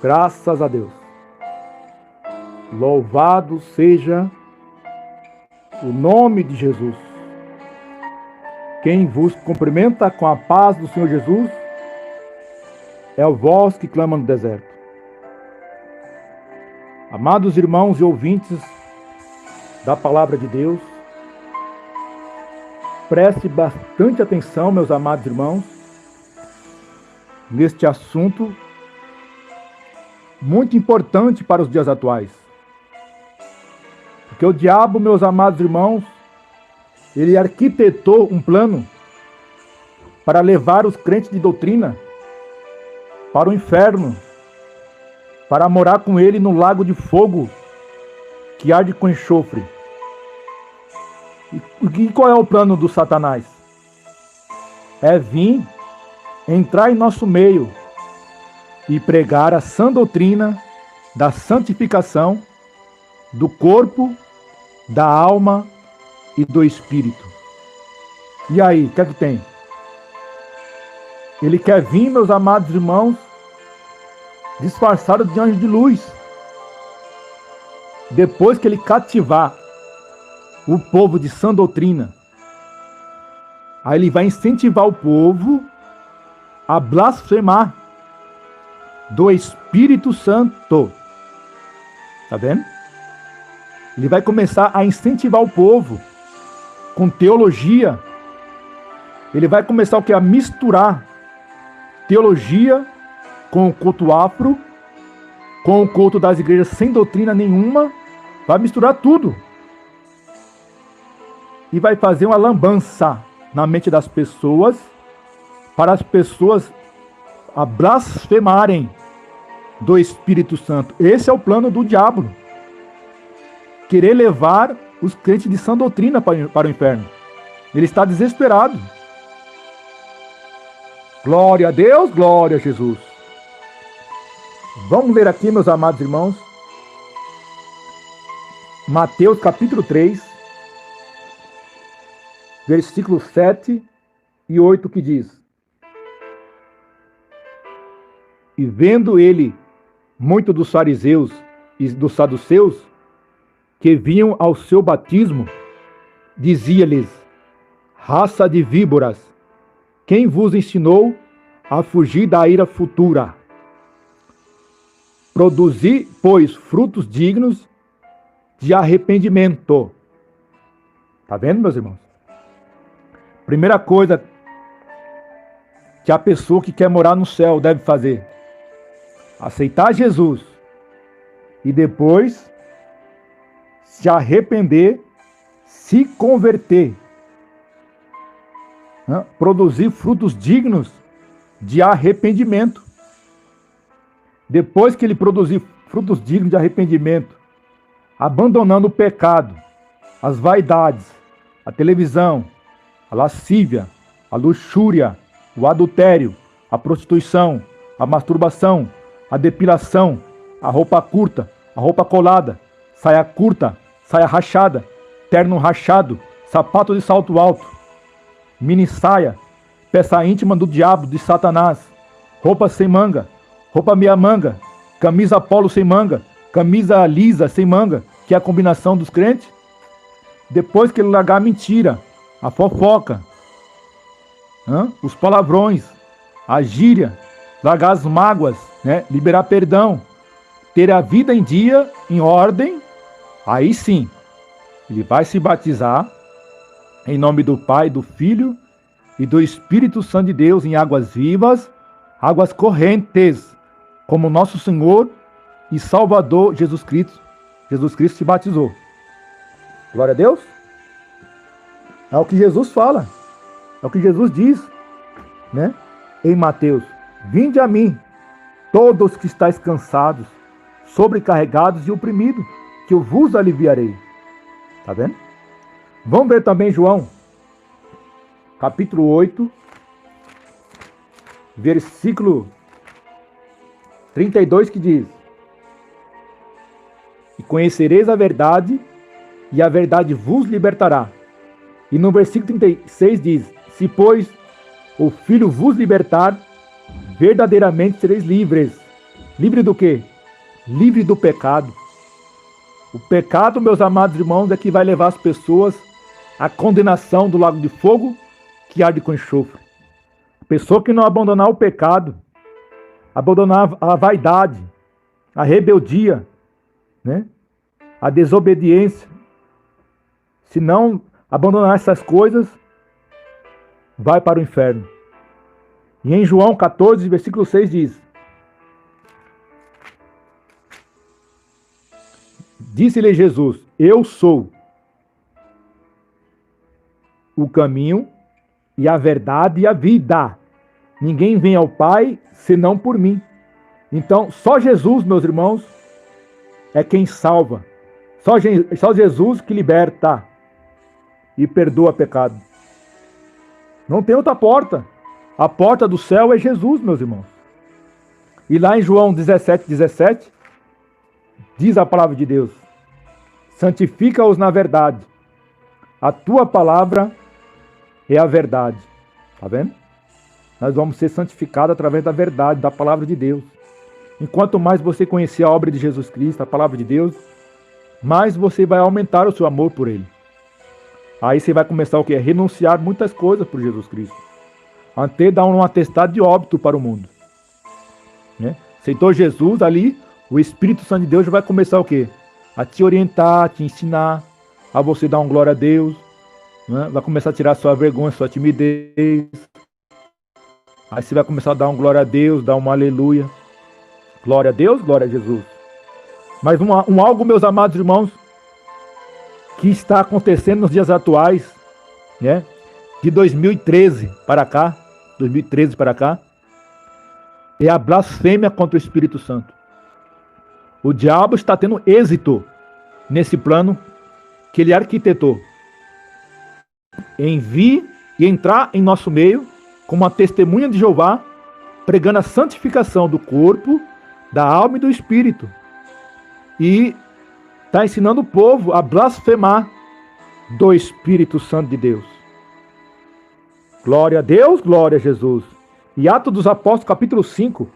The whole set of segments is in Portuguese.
Graças a Deus. Louvado seja o nome de Jesus. Quem vos cumprimenta com a paz do Senhor Jesus é o voz que clama no deserto. Amados irmãos e ouvintes da palavra de Deus, preste bastante atenção, meus amados irmãos, neste assunto muito importante para os dias atuais. Porque o diabo, meus amados irmãos, ele arquitetou um plano para levar os crentes de doutrina para o inferno, para morar com ele no lago de fogo que arde com enxofre. E qual é o plano do Satanás? É vir, entrar em nosso meio e pregar a sã doutrina da santificação do corpo, da alma e do espírito. E aí, o que é que tem? Ele quer vir, meus amados irmãos, disfarçado de anjo de luz. Depois que ele cativar o povo de sã doutrina, aí ele vai incentivar o povo a blasfemar do Espírito Santo. Tá vendo? Ele vai começar a incentivar o povo com teologia. Ele vai começar o que? A misturar teologia com o culto afro, com o culto das igrejas sem doutrina nenhuma. Vai misturar tudo. E vai fazer uma lambança na mente das pessoas, para as pessoas a blasfemarem do Espírito Santo. Esse é o plano do diabo. Querer levar os crentes de sã doutrina para o inferno. Ele está desesperado. Glória a Deus, glória a Jesus. Vamos ler aqui, meus amados irmãos, Mateus capítulo 3, versículos 7 e 8, que diz: E vendo ele muito dos fariseus e dos saduceus que vinham ao seu batismo, dizia-lhes: Raça de víboras, quem vos ensinou a fugir da ira futura? Produzi, pois, frutos dignos de arrependimento. Tá vendo, meus irmãos? Primeira coisa que a pessoa que quer morar no céu deve fazer: aceitar Jesus e depois se arrepender, se converter, produzir frutos dignos de arrependimento. Depois que ele produzir frutos dignos de arrependimento, abandonando o pecado, as vaidades, a televisão, a lascívia, a luxúria, o adultério, a prostituição, a masturbação, a depilação, a roupa curta, a roupa colada, saia curta, saia rachada, terno rachado, sapato de salto alto, mini saia, peça íntima do diabo, de Satanás, roupa sem manga, roupa meia manga, camisa polo sem manga, camisa lisa sem manga, que é a combinação dos crentes. Depois que ele largar a mentira, a fofoca, os palavrões, a gíria, largar as mágoas, liberar perdão, ter a vida em dia, em ordem, aí sim, ele vai se batizar em nome do Pai, do Filho e do Espírito Santo de Deus, em águas vivas, águas correntes, como nosso Senhor e Salvador Jesus Cristo. Jesus Cristo se batizou. Glória a Deus. É o que Jesus fala. É o que Jesus diz, em Mateus: Vinde a mim, todos que estáis cansados, sobrecarregados e oprimidos, que eu vos aliviarei. Tá vendo? Vamos ver também João, capítulo 8, versículo 32, que diz: E conhecereis a verdade, e a verdade vos libertará. E no versículo 36 diz: Se, pois, o Filho vos libertar, verdadeiramente sereis livres. Livre do quê? Livre do pecado. O pecado, meus amados irmãos, é que vai levar as pessoas à condenação do lago de fogo que arde com enxofre. A pessoa que não abandonar o pecado, abandonar a vaidade, a rebeldia, né? A desobediência, se não abandonar essas coisas, vai para o inferno. E em João 14, versículo 6 diz: Disse-lhe Jesus: Eu sou o caminho e a verdade e a vida. Ninguém vem ao Pai senão por mim. Então, só Jesus, meus irmãos, é quem salva. Só Jesus que liberta e perdoa pecado. Não tem outra porta. A porta do céu é Jesus, meus irmãos. E lá em João 17, diz a palavra de Deus: santifica-os na verdade. A tua palavra é a verdade. Tá vendo? Nós vamos ser santificados através da verdade, da palavra de Deus. Enquanto mais você conhecer a obra de Jesus Cristo, a palavra de Deus, mais você vai aumentar o seu amor por Ele. Aí você vai começar o quê? Renunciar muitas coisas por Jesus Cristo. Até dar um atestado de óbito para o mundo. Né? Aceitou Jesus ali, o Espírito Santo de Deus já vai começar o quê? A te orientar, a te ensinar, a você dar um glória a Deus. Né? Vai começar a tirar sua vergonha, sua timidez. Aí você vai começar a dar um glória a Deus, dar um aleluia. Glória a Deus, glória a Jesus. Mas algo, meus amados irmãos, que está acontecendo nos dias atuais, né? De 2013 para cá, é a blasfêmia contra o Espírito Santo. O diabo está tendo êxito nesse plano que ele arquitetou. Em vir e entrar em nosso meio como uma testemunha de Jeová, pregando a santificação do corpo, da alma e do espírito. E está ensinando o povo a blasfemar do Espírito Santo de Deus. Glória a Deus, glória a Jesus. E Atos dos Apóstolos, capítulo 5,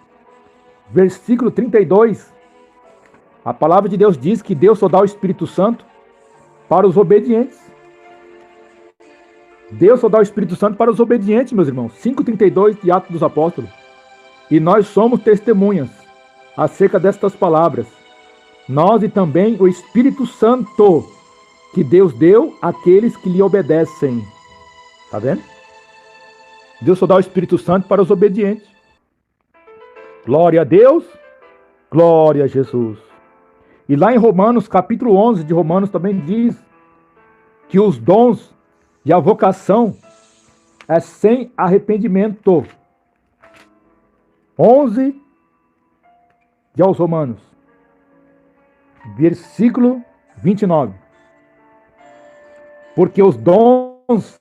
versículo 32, a palavra de Deus diz que Deus só dá o Espírito Santo para os obedientes. Deus só dá o Espírito Santo para os obedientes, meus irmãos. 5,32 de Atos dos Apóstolos. E nós somos testemunhas acerca destas palavras. Nós e também o Espírito Santo que Deus deu àqueles que lhe obedecem. Tá vendo? Deus só dá o Espírito Santo para os obedientes. Glória a Deus, glória a Jesus. E lá em Romanos, capítulo 11 de Romanos também diz que os dons e a vocação é sem arrependimento. 11 de aos Romanos, versículo 29. Porque os dons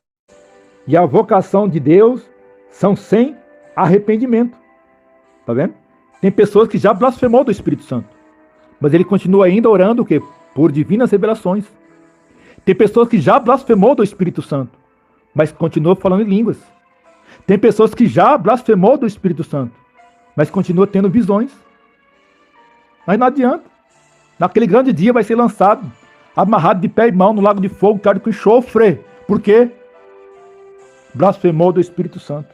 e a vocação de Deus são sem arrependimento. Tá vendo? Tem pessoas que já blasfemou do Espírito Santo, mas ele continua ainda orando o quê? Por divinas revelações. Tem pessoas que já blasfemou do Espírito Santo, mas continua falando em línguas. Tem pessoas que já blasfemou do Espírito Santo, mas continua tendo visões. Mas não adianta. Naquele grande dia vai ser lançado, amarrado de pé e mão no lago de fogo, que arde com enxofre. Por quê? Blasfemou do Espírito Santo.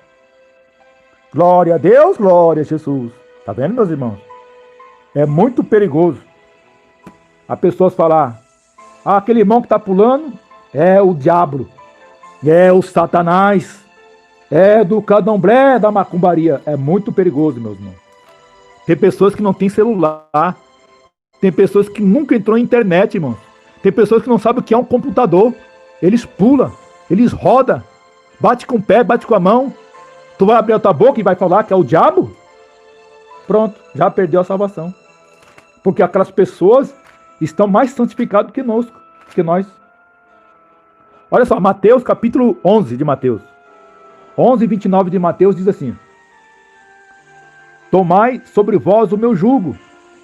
Glória a Deus, glória a Jesus. Tá vendo, meus irmãos? É muito perigoso as pessoas falar: aquele irmão que está pulando é o diabo, é o Satanás, é do candomblé, da macumbaria. É muito perigoso, meus irmãos. Tem pessoas que não têm celular, tem pessoas que nunca entrou em internet, irmão. Tem pessoas que não sabem o que é um computador. Eles pulam, eles rodam, bate com o pé, bate com a mão. Tu vai abrir a tua boca e vai falar que é o diabo? Pronto, já perdeu a salvação. Porque aquelas pessoas estão mais santificadas que nós. Olha só, Mateus, capítulo 11 de Mateus. 11:29 de Mateus diz assim: tomai sobre vós o meu jugo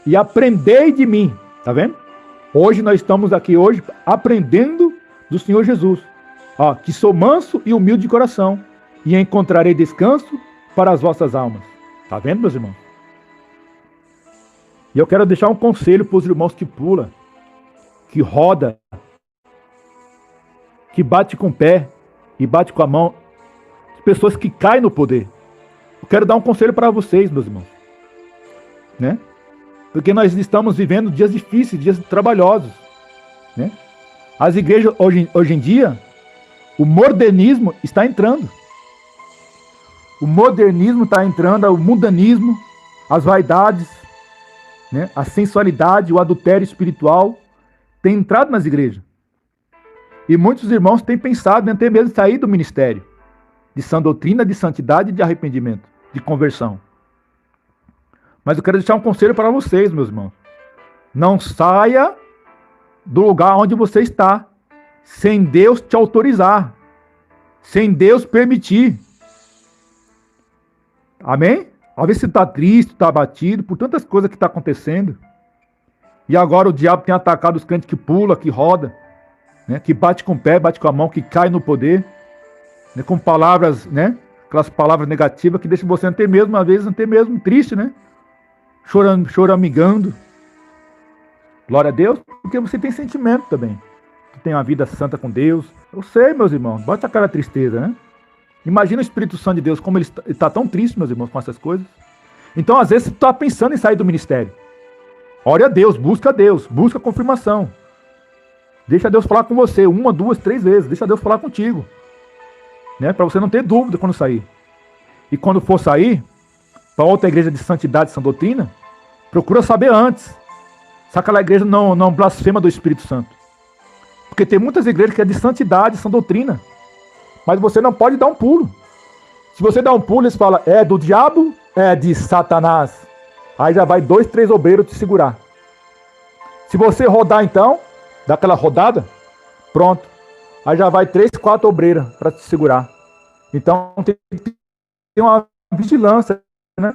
e aprendei de mim. Tá vendo? Hoje nós estamos aqui aprendendo do Senhor Jesus. Ó, que sou manso e humilde de coração, e encontrarei descanso para as vossas almas. Tá vendo, meus irmãos? E eu quero deixar um conselho para os irmãos que pula, que roda, que bate com o pé e bate com a mão, as pessoas que caem no poder. Eu quero dar um conselho para vocês, meus irmãos, né? Porque nós estamos vivendo dias difíceis, dias trabalhosos, né? As igrejas, hoje em dia, o modernismo está entrando. O modernismo está entrando, o mundanismo, as vaidades, né? A sensualidade, o adultério espiritual tem entrado nas igrejas. E muitos irmãos têm pensado em até mesmo sair do ministério de sã doutrina, de santidade e de arrependimento, de conversão. Mas eu quero deixar um conselho para vocês, meus irmãos. Não saia do lugar onde você está, sem Deus te autorizar, sem Deus permitir. Amém? Às vezes você está triste, está abatido por tantas coisas que estão acontecendo. E agora o diabo tem atacado os crentes que pula, que roda, né? Que bate com o pé, bate com a mão, que cai no poder, né? Com palavras, né? Aquelas palavras negativas que deixam você até mesmo, às vezes, até mesmo triste, né? Choramingando. Glória a Deus, porque você tem sentimento também. Você tem uma vida santa com Deus. Eu sei, meus irmãos, bota a cara a tristeza, né? Imagina o Espírito Santo de Deus, como ele está tão triste, meus irmãos, com essas coisas. Então, às vezes, você está pensando em sair do ministério. Ore a Deus, busca a confirmação. Deixa Deus falar com você 1, 2, 3 vezes. Deixa Deus falar contigo, né? Para você não ter dúvida quando sair. E quando for sair para outra igreja de santidade e sã doutrina, procura saber antes se aquela igreja não blasfema do Espírito Santo. Porque tem muitas igrejas que é de santidade e sã doutrina, mas você não pode dar um pulo. Se você dá um pulo, eles falam, é do diabo, é de Satanás. Aí já vai 2, 3 obreiros te segurar. Se você rodar então, dá aquela rodada, pronto. Aí já vai 3, 4 obreiras para te segurar. Então tem que ter uma vigilância, né?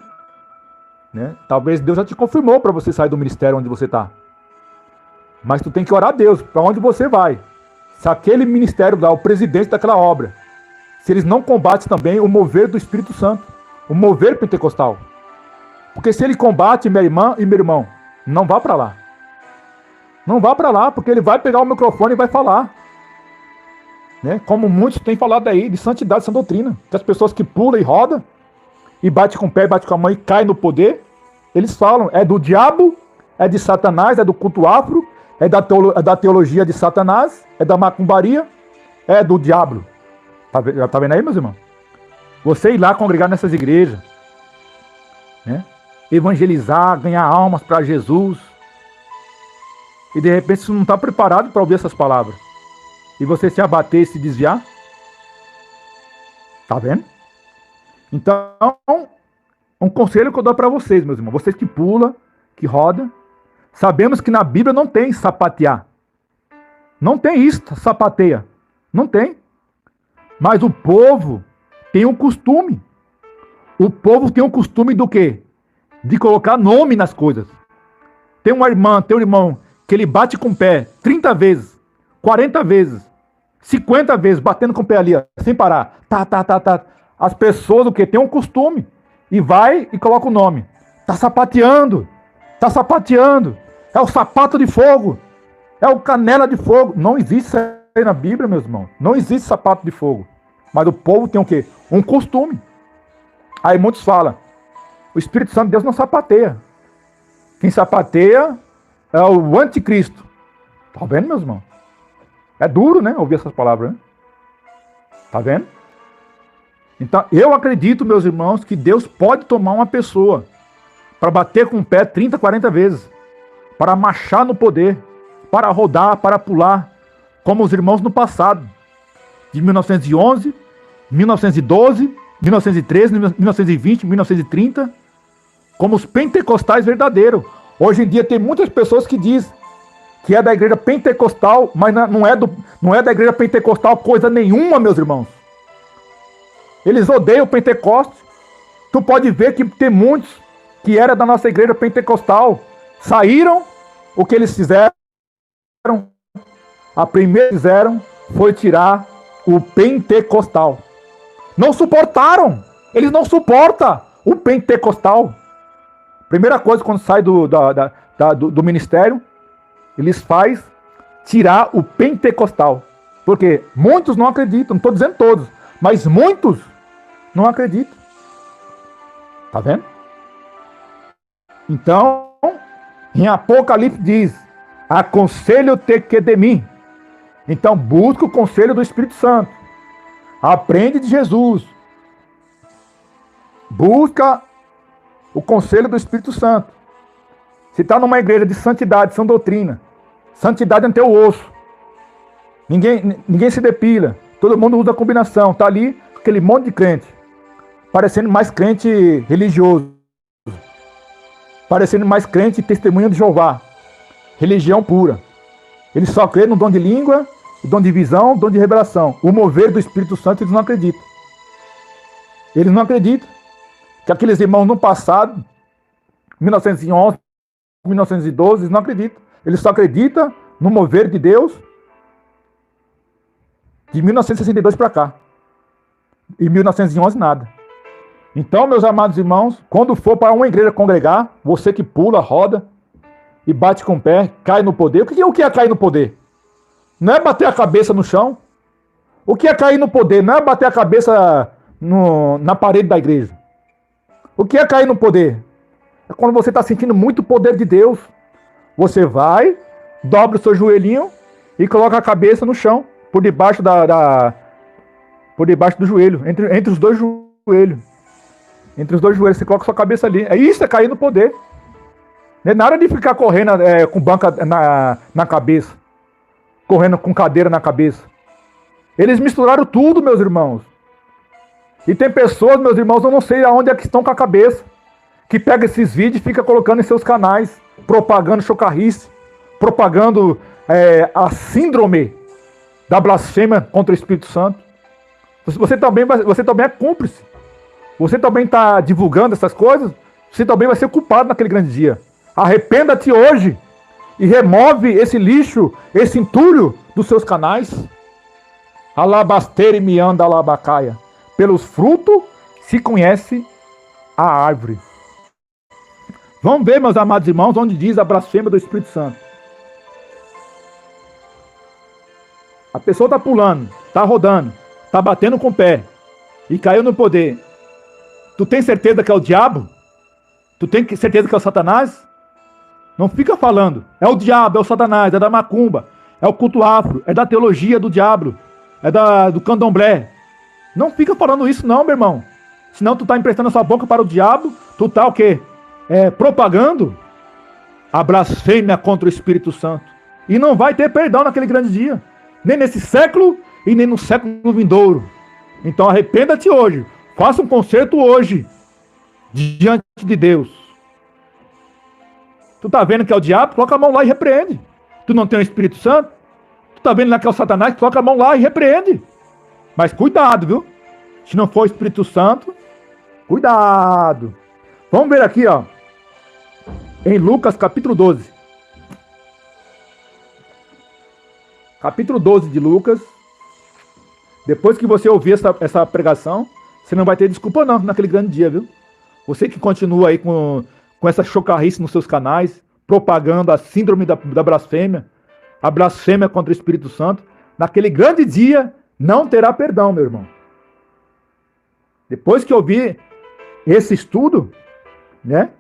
Talvez Deus já te confirmou para você sair do ministério onde você está. Mas tu tem que orar a Deus, para onde você vai. Se aquele ministério lá, o presidente daquela obra, se eles não combatem também o mover do Espírito Santo, o mover pentecostal. Porque se ele combate, minha irmã e meu irmão, não vá para lá. Não vá para lá, porque ele vai pegar o microfone e vai falar. Né? Como muitos têm falado aí, de santidade e sã doutrina. Que as pessoas que pulam e rodam, e bate com o pé, bate com a mão e cai no poder, eles falam, é do diabo, é de Satanás, é do culto afro, é da teologia de Satanás, é da macumbaria, é do diabo. Tá vendo aí, meus irmãos? Você ir lá congregar nessas igrejas, né? Evangelizar, ganhar almas para Jesus, e de repente você não está preparado para ouvir essas palavras, e você se abater e se desviar. Tá vendo? Então, um conselho que eu dou para vocês, meus irmãos, vocês que pulam, que rodam, sabemos que na Bíblia não tem sapatear. Não tem isso, sapateia. Não tem. Mas o povo tem um costume. O povo tem um costume do quê? De colocar nome nas coisas. Tem uma irmã, tem um irmão que ele bate com o pé 30 vezes, 40 vezes, 50 vezes, batendo com o pé ali, ó, sem parar. Tá. As pessoas, o quê? Tem um costume. E vai e coloca o nome. Tá sapateando. É o sapato de fogo. É o canela de fogo. Não existe isso aí na Bíblia, meus irmãos. Não existe sapato de fogo. Mas o povo tem o quê? Um costume. Aí muitos falam, o Espírito Santo de Deus não sapateia. Quem sapateia é o anticristo. Tá vendo, meus irmãos? É duro, né? Ouvir essas palavras, né? Tá vendo? Então, eu acredito, meus irmãos, que Deus pode tomar uma pessoa para bater com o pé 30, 40 vezes, para marchar no poder, para rodar, para pular, como os irmãos no passado, de 1911, 1912, 1913, 1920, 1930, como os pentecostais verdadeiros. Hoje em dia tem muitas pessoas que dizem que é da igreja pentecostal, mas não é da igreja pentecostal coisa nenhuma, meus irmãos. Eles odeiam o Pentecostes. Tu pode ver que tem muitos que eram da nossa igreja pentecostal. Saíram, o que eles fizeram? A primeira que fizeram foi tirar o pentecostal. Não suportaram. Eles não suportam o pentecostal. Primeira coisa, quando sai do ministério, eles faz tirar o pentecostal. Porque muitos não acreditam, não estou dizendo todos, mas muitos não acreditam. Tá vendo? Então, em Apocalipse diz: aconselho-te que de mim. Então, busca o conselho do Espírito Santo. Aprende de Jesus. Busca o conselho do Espírito Santo. Se está numa igreja de santidade, sã doutrina, santidade é no teu osso. Ninguém se depila. Todo mundo usa combinação. Está ali aquele monte de crente. Parecendo mais crente religioso. Parecendo mais crente testemunha de Jeová. Religião pura. Eles só crêem no dom de língua, dom de visão, dom de revelação. O mover do Espírito Santo eles não acreditam. Eles não acreditam que aqueles irmãos no passado, 1911, 1912, eles não acreditam. Eles só acreditam no mover de Deus de 1962 para cá. E 1911 nada. Então, meus amados irmãos, quando for para uma igreja congregar, você que pula, roda e bate com o pé, cai no poder. O que é cair no poder? Não é bater a cabeça no chão. O que é cair no poder? Não é bater a cabeça na parede da igreja. O que é cair no poder? É quando você está sentindo muito o poder de Deus. Você vai, dobra o seu joelhinho e coloca a cabeça no chão, por debaixo por debaixo do joelho, entre os dois joelhos. Entre os dois joelhos, você coloca a sua cabeça ali. É isso, é cair no poder. Não é nada de ficar correndo com banca na cabeça. Correndo com cadeira na cabeça. Eles misturaram tudo, meus irmãos. E tem pessoas, meus irmãos, eu não sei aonde é que estão com a cabeça, que pega esses vídeos e fica colocando em seus canais, propagando chocarrice, propagando a síndrome da blasfêmia contra o Espírito Santo. Você também é cúmplice. Você também está divulgando essas coisas, você também vai ser culpado naquele grande dia. Arrependa-te hoje e remove esse lixo, esse entulho dos seus canais. Alabasteira e me anda alabacaia. Pelos frutos se conhece a árvore. Vamos ver, meus amados irmãos, onde diz a blasfêmia do Espírito Santo. A pessoa está pulando, está rodando, está batendo com o pé e caiu no poder. Tu tem certeza que é o diabo? Tu tem certeza que é o Satanás? Não fica falando. É o diabo, é o Satanás, é da macumba, é o culto afro, é da teologia do diabo, é do candomblé. Não fica falando isso não, meu irmão. Senão tu tá emprestando a sua boca para o diabo, tu tá o quê? Propagando a blasfêmia contra o Espírito Santo. E não vai ter perdão naquele grande dia. Nem nesse século e nem no século vindouro. Então arrependa-te hoje. Faça um concerto hoje, diante de Deus. Tu tá vendo que é o diabo? Coloca a mão lá e repreende. Tu não tem o Espírito Santo? Tu tá vendo lá que é o Satanás? Coloca a mão lá e repreende. Mas cuidado, viu? Se não for o Espírito Santo, cuidado. Vamos ver aqui, ó. Em Lucas capítulo 12. Capítulo 12 de Lucas. Depois que você ouvir essa pregação, você não vai ter desculpa não naquele grande dia, viu? Você que continua aí com essa chocarrice nos seus canais, propagando a síndrome da blasfêmia, a blasfêmia contra o Espírito Santo, naquele grande dia não terá perdão, meu irmão. Depois que ouvir esse estudo, né?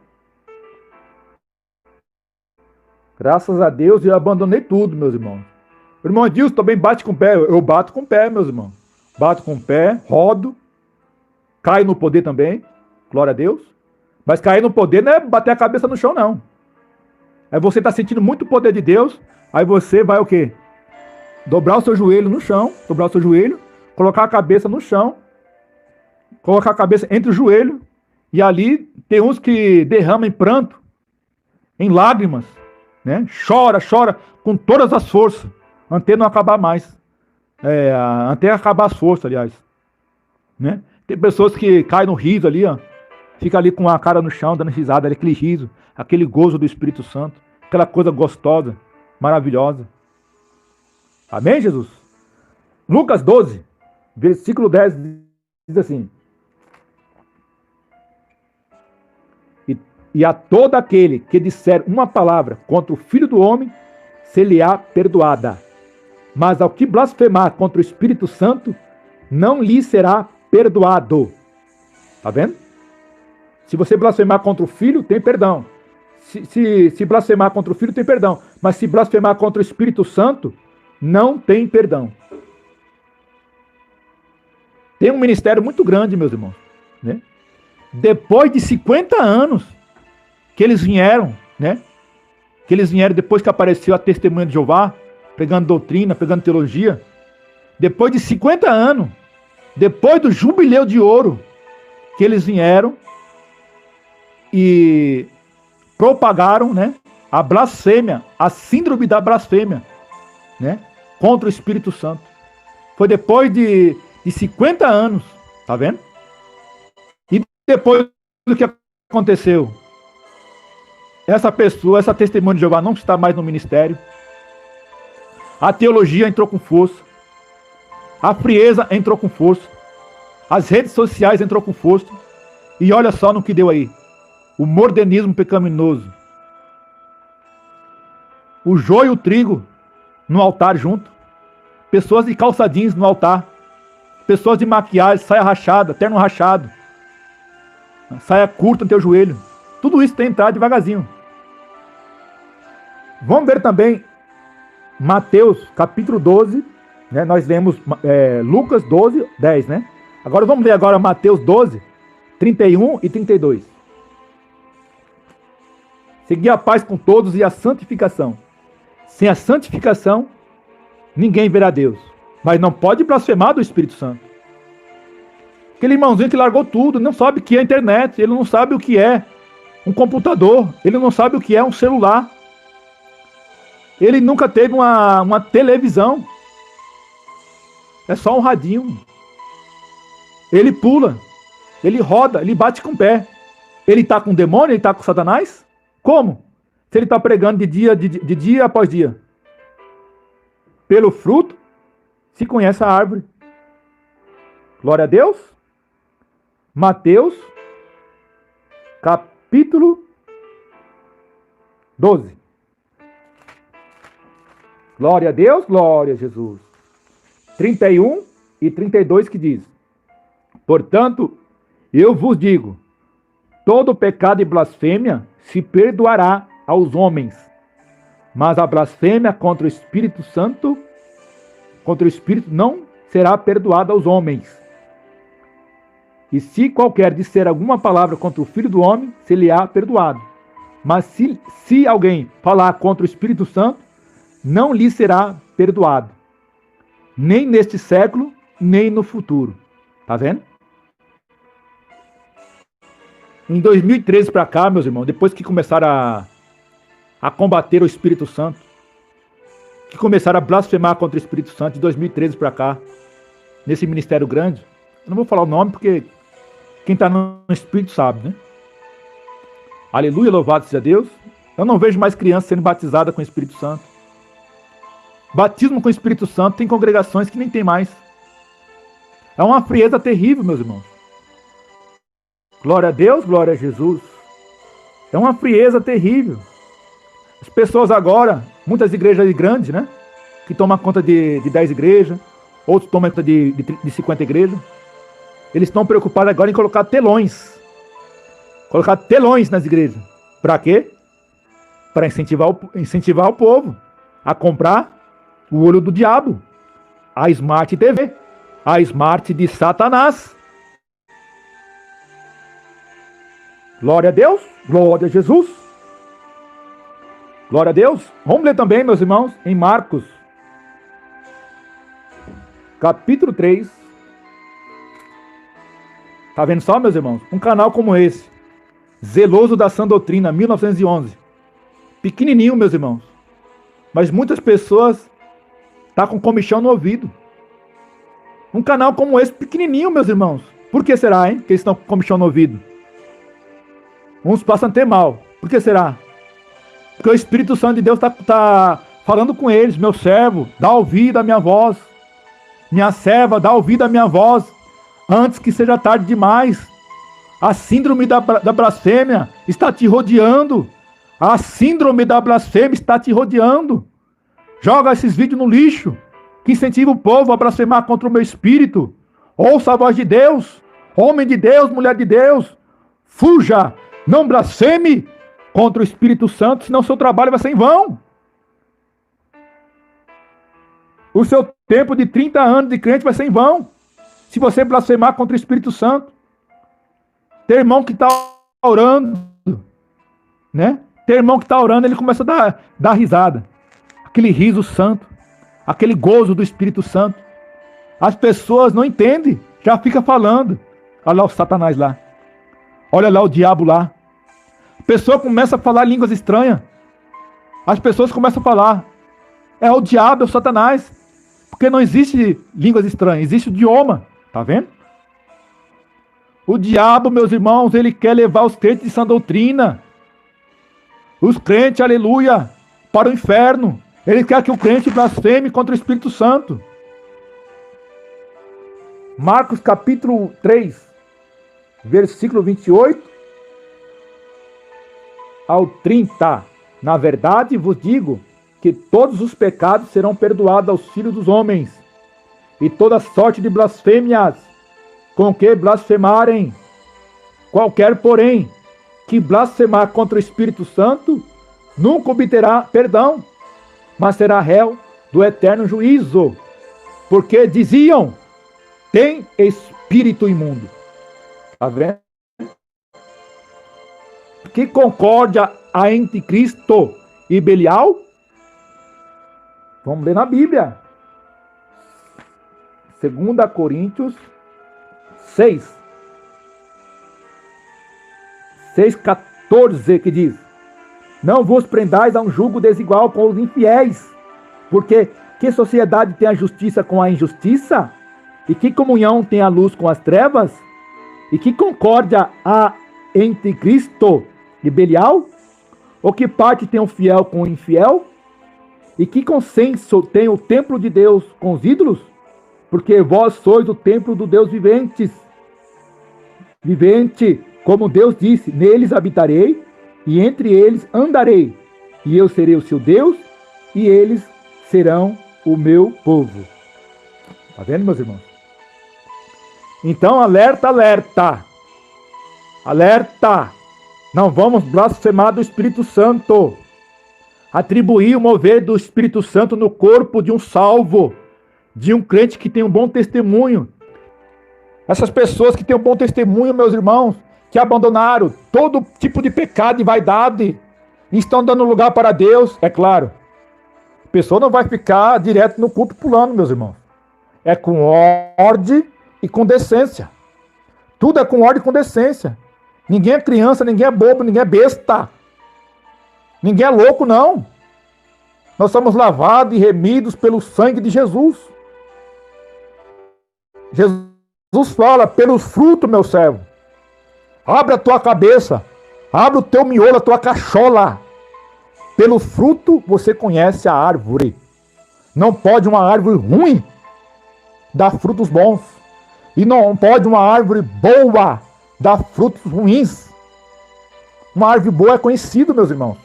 Graças a Deus eu abandonei tudo, meus irmãos. O irmão Edilson também bate com o pé. Eu bato com o pé, meus irmãos. Bato com o pé, rodo. Caio no poder também. Glória a Deus. Mas cair no poder não é bater a cabeça no chão, não. É você estar sentindo muito o poder de Deus. Aí você vai o quê? Dobrar o seu joelho no chão. Dobrar o seu joelho. Colocar a cabeça no chão. Colocar a cabeça entre o joelho. E ali tem uns que derramam em pranto. Em lágrimas. Né? Chora com todas as forças. Até não acabar mais. Até acabar as forças, aliás. Né? Tem pessoas que caem no riso ali, ó. Fica ali com a cara no chão, dando risada, aquele riso, aquele gozo do Espírito Santo, aquela coisa gostosa, maravilhosa. Amém, Jesus? Lucas 12, versículo 10, diz assim: E a todo aquele que disser uma palavra contra o Filho do Homem, se-lhe-á perdoada. Mas ao que blasfemar contra o Espírito Santo, não lhe será perdoado. Tá vendo? Se você blasfemar contra o Filho, tem perdão. Se blasfemar contra o Filho, tem perdão. Mas se blasfemar contra o Espírito Santo, não tem perdão. Tem um ministério muito grande, meus irmãos, né? Depois de 50 anos que eles vieram, né? Que eles vieram depois que apareceu a Testemunha de Jeová, pregando doutrina, pregando teologia. Depois de 50 anos, depois do jubileu de ouro, que eles vieram e propagaram, né, a blasfêmia, a síndrome da blasfêmia, né, contra o Espírito Santo. Foi depois de 50 anos, tá vendo? E depois do que aconteceu? Essa pessoa, essa testemunha de Jeová não está mais no ministério. A teologia entrou com força. A frieza entrou com força. As redes sociais entrou com força. E olha só no que deu aí. O modernismo pecaminoso. O joio e o trigo no altar junto. Pessoas de calça jeans no altar. Pessoas de maquiagem, saia rachada, terno rachado. Saia curta no teu joelho. Tudo isso tem entrado devagarzinho. Vamos ver também Mateus capítulo 12. Né? Nós vemos Lucas 12, 10. Né? Agora vamos ler agora Mateus 12, 31 e 32. Seguir a paz com todos e a santificação. Sem a santificação, ninguém verá Deus. Mas não pode blasfemar do Espírito Santo. Aquele irmãozinho que largou tudo, não sabe o que é internet, ele não sabe o que é um computador, ele não sabe o que é um celular. Ele nunca teve uma televisão. É só um radinho. Ele pula, ele roda, ele bate com o pé. Ele está com o demônio, ele está com Satanás? Como? Se ele está pregando de dia após dia. Pelo fruto se conhece a árvore. Glória a Deus. Mateus, capítulo 12. Glória a Deus, glória a Jesus. 31 e 32 que diz: portanto, eu vos digo, todo pecado e blasfêmia se perdoará aos homens, mas a blasfêmia contra o Espírito Santo, contra o Espírito, não será perdoada aos homens. E se qualquer disser alguma palavra contra o Filho do Homem, se-lhe-á perdoado. Mas se alguém falar contra o Espírito Santo, não lhe será perdoado. Nem neste século, nem no futuro. Tá vendo? Em 2013 para cá, meus irmãos, depois que começaram a combater o Espírito Santo, que começaram a blasfemar contra o Espírito Santo, de 2013 para cá, nesse ministério grande, eu não vou falar o nome porque quem está no Espírito sabe, né? Aleluia, louvado seja Deus. Eu não vejo mais crianças sendo batizadas com o Espírito Santo. Batismo com o Espírito Santo tem congregações que nem tem mais. É uma frieza terrível, meus irmãos. Glória a Deus, glória a Jesus. É uma frieza terrível. As pessoas agora, muitas igrejas grandes, né? Que tomam conta de 10 igrejas, outros tomam conta de 50 igrejas. Eles estão preocupados agora em colocar telões. Colocar telões nas igrejas. Para quê? Para incentivar o povo a comprar o olho do diabo. A Smart TV. A Smart de Satanás. Glória a Deus. Glória a Jesus. Glória a Deus. Vamos ler também, meus irmãos, em Marcos. Capítulo 3. Tá vendo só, meus irmãos? Um canal como esse. Zeloso da Sã Doutrina, 1911. Pequenininho, meus irmãos. Mas muitas pessoas tá com comichão no ouvido. Um canal como esse, pequenininho, meus irmãos. Por que será, hein? Que eles estão com comichão no ouvido. Uns passam até mal. Por que será? Porque o Espírito Santo de Deus tá falando com eles. Meu servo, dá ouvido à minha voz. Minha serva, dá ouvido à minha voz. Antes que seja tarde demais. A síndrome da blasfêmia está te rodeando. A síndrome da blasfêmia está te rodeando. Joga esses vídeos no lixo, que incentiva o povo a blasfemar contra o meu espírito. Ouça a voz de Deus. Homem de Deus, mulher de Deus. Fuja, não blasfeme contra o Espírito Santo, senão seu trabalho vai ser em vão. O seu tempo de 30 anos de crente vai ser em vão, se você blasfemar contra o Espírito Santo. Tem irmão que está orando, né? Tem irmão que está orando, ele começa a dar risada. Aquele riso santo, aquele gozo do Espírito Santo. As pessoas não entendem, já fica falando. Olha lá o Satanás lá. Olha lá o diabo lá. A pessoa começa a falar línguas estranhas. As pessoas começam a falar. É o diabo, é o Satanás. Porque não existe línguas estranhas, existe o idioma. Tá vendo? O diabo, meus irmãos, ele quer levar os crentes de sã doutrina. Os crentes, aleluia, para o inferno. Ele quer que o crente blasfeme contra o Espírito Santo. Marcos capítulo 3, versículo 28 ao 30. Na verdade vos digo que todos os pecados serão perdoados aos filhos dos homens, e toda sorte de blasfêmias com que blasfemarem. Qualquer, porém, que blasfemar contra o Espírito Santo, nunca obterá perdão, mas será réu do eterno juízo. Porque diziam, tem espírito imundo. Está vendo? Que concórdia há entre Cristo e Belial? Vamos ler na Bíblia. 2 Coríntios 6:14, que diz: não vos prendais a um jugo desigual com os infiéis, porque que sociedade tem a justiça com a injustiça? E que comunhão tem a luz com as trevas? E que concórdia há entre Cristo e Belial? Ou que parte tem o fiel com o infiel? E que consenso tem o templo de Deus com os ídolos? Porque vós sois o templo do Deus vivente, como Deus disse, neles habitarei, e entre eles andarei, e eu serei o seu Deus, e eles serão o meu povo. Está vendo, meus irmãos? Então, alerta, alerta. Alerta. Não vamos blasfemar do Espírito Santo. Atribuir o mover do Espírito Santo no corpo de um salvo, de um crente que tem um bom testemunho. Essas pessoas que têm um bom testemunho, meus irmãos, que abandonaram todo tipo de pecado e vaidade, e estão dando lugar para Deus, é claro. A pessoa não vai ficar direto no culto pulando, meus irmãos. É com ordem e com decência. Tudo é com ordem e com decência. Ninguém é criança, ninguém é bobo, ninguém é besta. Ninguém é louco, não. Nós somos lavados e remidos pelo sangue de Jesus. Jesus fala, pelos frutos, meu servo. Abre a tua cabeça. Abre o teu miolo, a tua cachola. Pelo fruto você conhece a árvore. Não pode uma árvore ruim dar frutos bons. E não pode uma árvore boa dar frutos ruins. Uma árvore boa é conhecida, meus irmãos.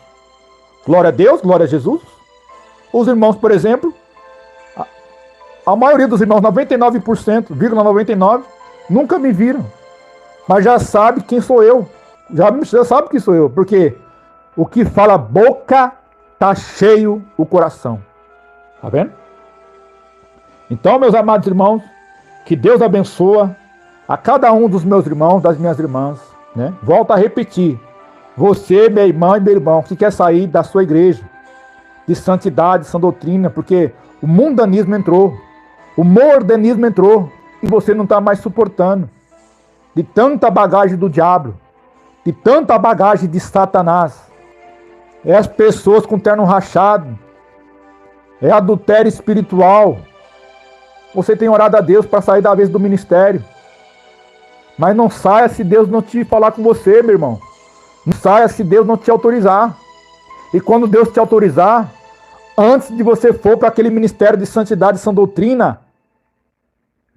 Glória a Deus, glória a Jesus. Os irmãos, por exemplo, a maioria dos irmãos, 99,99%, nunca me viram. Mas já sabe quem sou eu. Já sabe quem sou eu. Porque o que fala a boca, tá cheio o coração. Tá vendo? Então, meus amados irmãos, que Deus abençoe a cada um dos meus irmãos, das minhas irmãs, né? Volto a repetir. Você, minha irmã e meu irmão, que quer sair da sua igreja, de santidade, de sã doutrina, porque o mundanismo entrou, o modernismo entrou, e você não está mais suportando. De tanta bagagem do diabo, de tanta bagagem de Satanás. É as pessoas com terno rachado, é adultério espiritual. Você tem orado a Deus para sair da vez do ministério. Mas não saia se Deus não te falar com você, meu irmão. Não saia se Deus não te autorizar. E quando Deus te autorizar, antes de você for para aquele ministério de santidade e sã doutrina,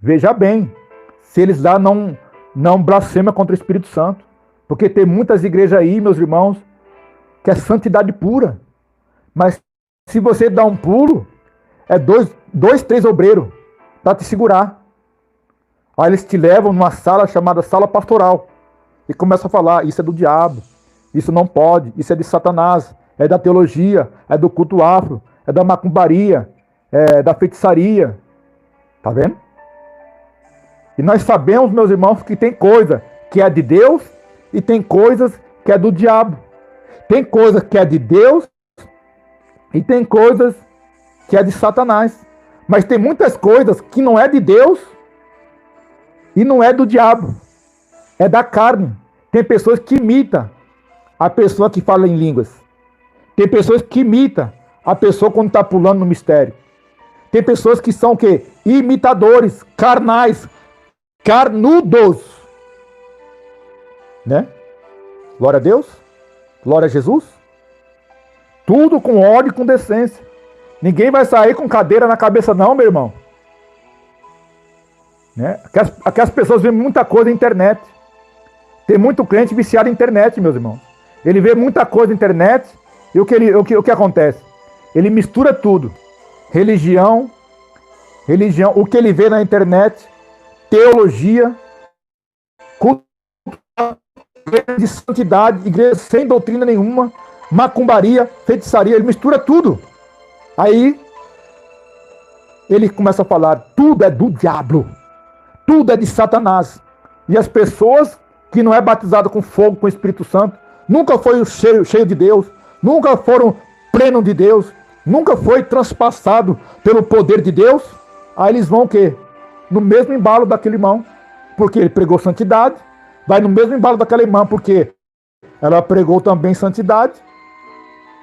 veja bem, se eles lá não Não blasfema contra o Espírito Santo. Porque tem muitas igrejas aí, meus irmãos, que é santidade pura. Mas se você dá um pulo, é dois, três obreiros para te segurar. Aí eles te levam numa sala chamada sala pastoral. E começam a falar, isso é do diabo, isso não pode, isso é de Satanás, é da teologia, é do culto afro, é da macumbaria, é da feitiçaria. Tá vendo? E nós sabemos, meus irmãos, que tem coisa que é de Deus e tem coisas que é do diabo. Tem coisa que é de Deus e tem coisas que é de Satanás. Mas tem muitas coisas que não é de Deus e não é do diabo. É da carne. Tem pessoas que imitam a pessoa que fala em línguas. Tem pessoas que imitam a pessoa quando está pulando no mistério. Tem pessoas que são o quê? Imitadores, carnais, carnudos. Né? Glória a Deus. Glória a Jesus. Tudo com ódio e com decência. Ninguém vai sair com cadeira na cabeça não, meu irmão. Né? Aqui as pessoas veem muita coisa na internet. Tem muito crente viciado na internet, meus irmãos. Ele vê muita coisa na internet e o que acontece? Ele mistura tudo. Religião, o que ele vê na internet, teologia, culto, igreja de santidade, igreja sem doutrina nenhuma, macumbaria, feitiçaria, ele mistura tudo. Aí ele começa a falar, tudo é do diabo, tudo é de Satanás. E as pessoas que não é batizado com fogo, com o Espírito Santo, nunca foi cheio de Deus, nunca foram pleno de Deus, nunca foi transpassado pelo poder de Deus, aí eles vão o quê? No mesmo embalo daquele irmão, porque ele pregou santidade, vai no mesmo embalo daquela irmã, porque ela pregou também santidade,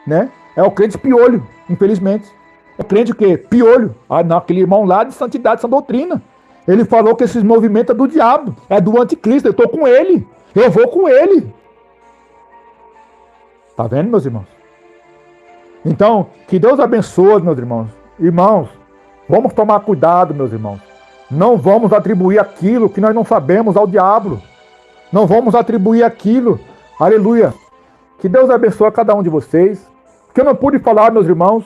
né? É o crente piolho, infelizmente. É crente o quê? Piolho. Ah, não, aquele irmão lá de santidade, essa doutrina. Ele falou que esses movimentos é do diabo, é do anticristo, eu estou com ele, eu vou com ele. Tá vendo, meus irmãos? Então, que Deus abençoe, meus irmãos. Irmãos, vamos tomar cuidado, meus irmãos. Não vamos atribuir aquilo que nós não sabemos ao diabo. Não vamos atribuir aquilo. Aleluia. Que Deus abençoe a cada um de vocês. Que eu não pude falar, meus irmãos,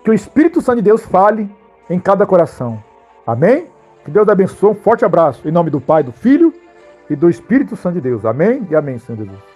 que o Espírito Santo de Deus fale em cada coração. Amém? Que Deus abençoe. Um forte abraço. Em nome do Pai, do Filho e do Espírito Santo de Deus. Amém e amém, Senhor Jesus.